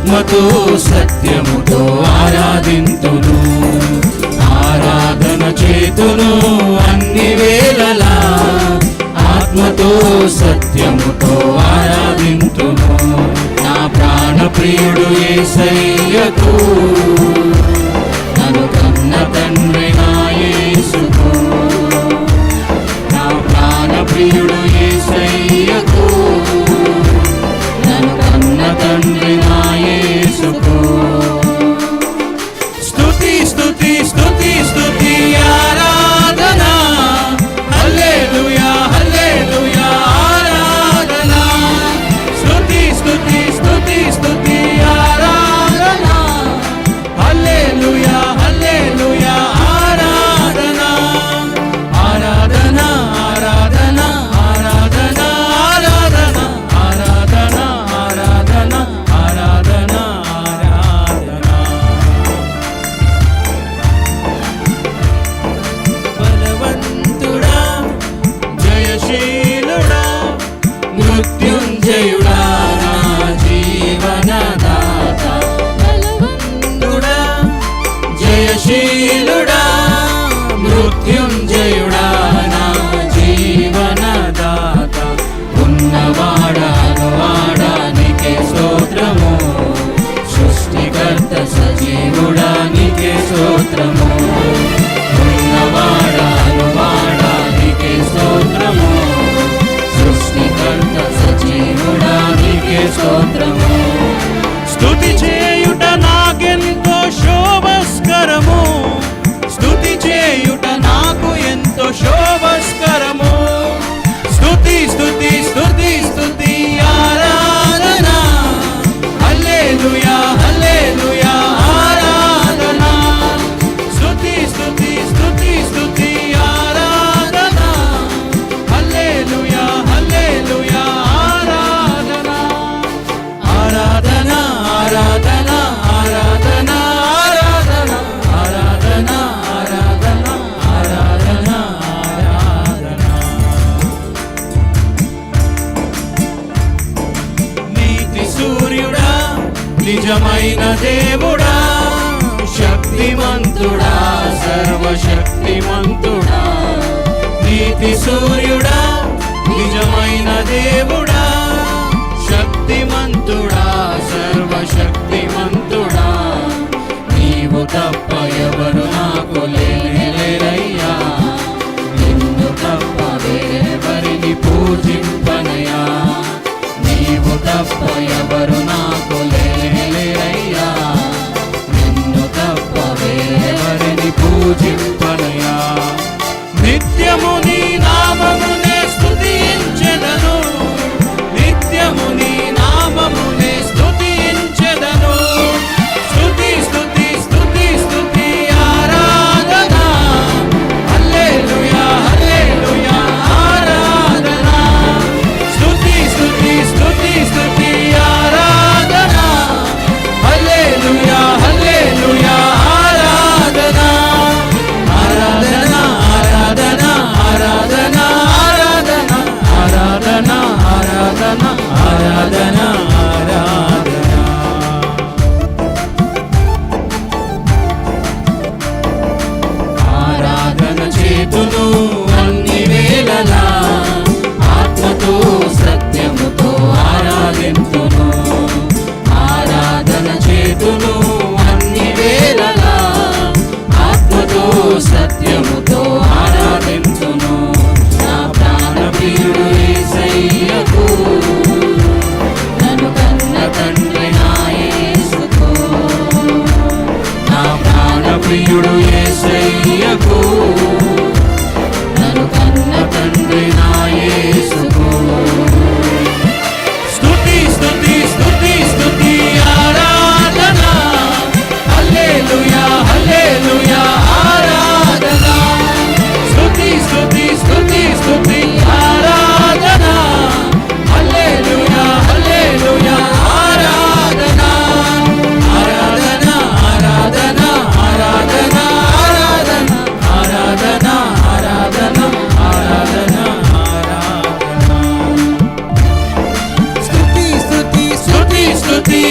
ఆత్మతో సత్యముతో ఆరాధింతును, ఆరాధన చేతును అన్ని వేళలా, ఆత్మతో సత్యముతో ఆరాధింతును. నా ప్రాణ ప్రియుడు యేసయ్యకు, నన్ను కన్న తండ్రి నా యేసుకు. నా ప్రాణ ప్రియుడు యేసయ్యకు, నన్ను కన్న తండ్రి నా యేసుకు. స్తుతి స్తుతి స్తుతి స్తుతి ఆరాధన, హల్లెలూయా హల్లెలూయా ఆరాధన. స్తుతి స్తుతి స్తుతి స్తుతి ఆరాధన, హల్లెలూయా హల్లెలూయా ఆరాధన. ఆరాధన ఆరాధన ఆరాధన ఆరాధన ఆరాధన ఆరాధన ఆరాధన ఆరాధన. బలవంతుడా జయశీలుడా మృత్యుంజయుడా నా జీవనదాత. బలవంతుడా జయశీలుడా మృత్యుంజయుడా నా జీవనదాత. ఉన్నవాడాను వాడానికే స్తోత్రము, సృష్టికర్త సజీవుడానికే స్తోత్రము. ఉన్నవాడాను వాడానికే స్తోత్రము, సృష్టికర్త సజీవుడానికే స్తోత్రము. స్తుతి చేయుట నాకెంతో శోభస్కరము, స్తుతి చేయుట నాకు ఎంతో శోభస్కరము. స్తుతి స్తుతి స్తుతి స్తుతి ఆరాధన, హల్లెలూయా హల్లెలూయా ఆరాధన. స్తుతి స్తుతి స్తుతి స్తుతి ఆరాధన, హల్లెలూయా హల్లెలూయా ఆరాధన. ఆరాధన ఆరాధన ఆరాధన ఆరాధన ఆరాధన ఆరాధన ఆరాధన ఆరాధన. నీతి సూర్యుడా నిజమైన దేవుడా, శక్తిమంతుడా సర్వశక్తిమంతుడా. నీతి సూర్యుడా నిజమైన దేవుడా, శక్తిమంతుడా సర్వశక్తిమంతుడా. నీవు తప్ప ఎవరు నాకు లేరయ్యా, నిన్ను తప్ప వేరెవరిని పూజింపనయా. నీవు తప్ప ఎవరు నాకు లేరయ్యా, నిన్ను తప్ప వేరెవరిని పూజింపనయా. నిత్యము నీ నామమునే స్తుతించెదను, నిత్యము నీ నామమునే స్తుతించెదను. స్తుతి స్తుతి స్తుతి స్తుతి ఆరాధన, హల్లెలూయా హల్లెలూయా ఆరాధన. స్తుతి స్తుతి స్తుతి స్తుతి ఆరాధన, హల్లెలూయా హల్లెలూయా ఆరాధన. ఆరాధన ఆరాధన ఆరాధన ఆరాధన ఆరాధన ఆరాధన ఆరాధన ఆరాధన. ఆరాధన చేతును అన్ని వేళలా, ఆత్మతో సత్యముతో ఆరాధింతును. ఆరాధన చేతును అన్ని వేళలా, ఆత్మతో సత్యముతో ఆరాధింతును. నా ప్రాణ ప్రియుడు యేసయ్యకు, నన్ను కన్న తండ్రి నా యేసుకు. నా ప్రాణ ప్రియుడు యేసయ్యకు, నన్ను కన్న తండ్రి నా యేసుకు. స్తుతి స్తుతి స్తుతి స్తుతి ఆరాధన, హల్లెలూయా హల్లెలూయా ఆరాధన. స్తుతి స్తుతి స్తుతి స్తుతి ఆరాధన, హల్లెలూయా హల్లెలూయా ఆరాధన. ఆరాధన ఆరాధన ఆరాధన ఆరాధన ఆరాధన ఆరాధన ఆరాధన. స్తుతి స్తుతి స్తుతి స్తుతి